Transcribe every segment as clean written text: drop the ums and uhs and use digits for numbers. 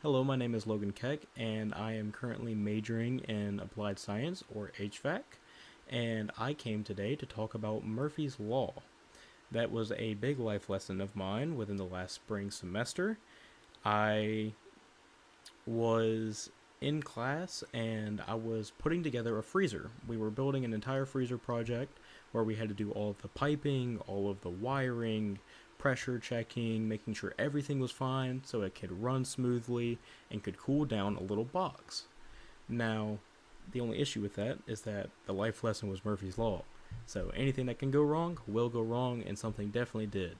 Hello, my name is Logan Keck, and I am currently majoring in applied science, or HVAC, and I came today to talk about Murphy's Law. That was a big life lesson of mine within the last spring semester. I was in class and I was putting together a freezer. We were building an entire freezer project where we had to do all of the piping, all of the wiring, pressure checking, making sure everything was fine so it could run smoothly and could cool down a little box. Now, the only issue with that is that the life lesson was Murphy's Law. So anything that can go wrong will go wrong, and something definitely did.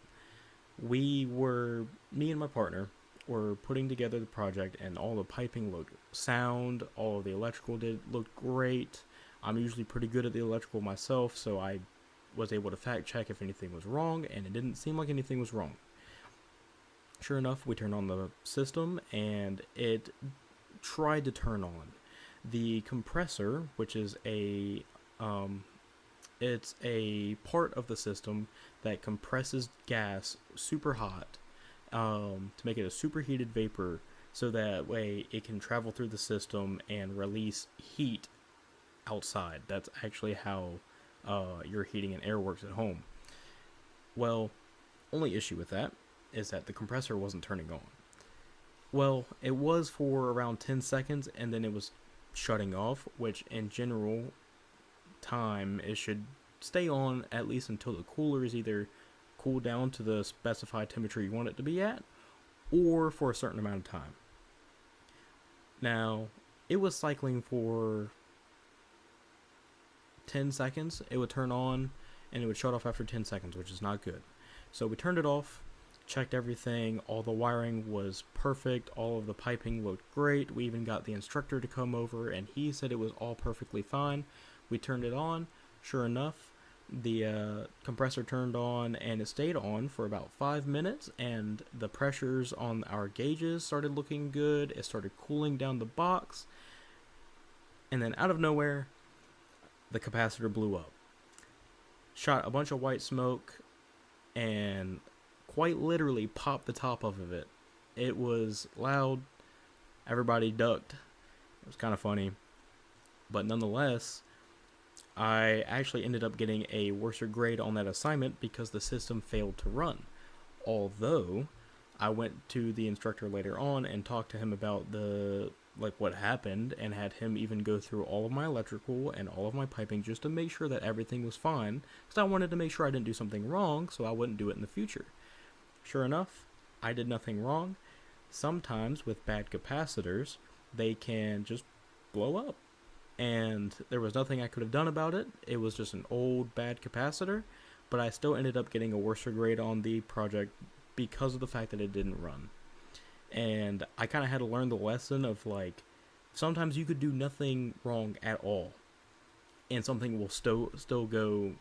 Me and my partner were putting together the project, and all the piping looked sound, all of the electrical looked great. I'm usually pretty good at the electrical myself, so I was able to fact check if anything was wrong, and it didn't seem like anything was wrong. Sure enough, we turned on the system, and it tried to turn on. The compressor, which is it's a part of the system that compresses gas super hot to make it a superheated vapor so that way it can travel through the system and release heat outside. That's actually how your heating and air works at home. Well, only issue with that is that the compressor wasn't turning on. Well, it was for around 10 seconds and then it was shutting off, which in general time it should stay on at least until the cooler is either cooled down to the specified temperature you want it to be at or for a certain amount of time. Now, it was cycling for 10 seconds. It would turn on and it would shut off after 10 seconds, which is not good. So we turned it off, checked everything, all the wiring was perfect, all of the piping looked great. We even got the instructor to come over and he said it was all perfectly fine. We turned it on. Sure enough, the compressor turned on and it stayed on for about 5 minutes, and the pressures on our gauges started looking good. It started cooling down the box, and then out of nowhere, the capacitor blew up. Shot a bunch of white smoke and quite literally popped the top off of it. It was loud. Everybody ducked. It was kind of funny. But nonetheless, I actually ended up getting a worse grade on that assignment because the system failed to run. Although I went to the instructor later on and talked to him about what happened, and had him even go through all of my electrical and all of my piping just to make sure that everything was fine, because I wanted to make sure I didn't do something wrong so I wouldn't do it in the future. Sure enough, I did nothing wrong. Sometimes with bad capacitors, they can just blow up. And there was nothing I could have done about it. It was just an old bad capacitor, but I still ended up getting a worse grade on the project because of the fact that it didn't run. And I kind of had to learn the lesson of sometimes you could do nothing wrong at all, and something will still go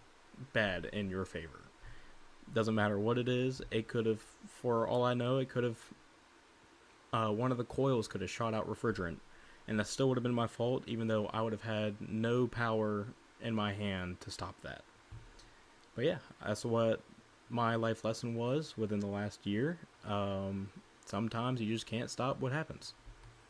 bad in your favor. Doesn't matter what it is. It could have, for all I know, it could have one of the coils could have shot out refrigerant, and that still would have been my fault, even though I would have had no power in my hand to stop that. But yeah, that's what my life lesson was within the last year. Sometimes you just can't stop what happens.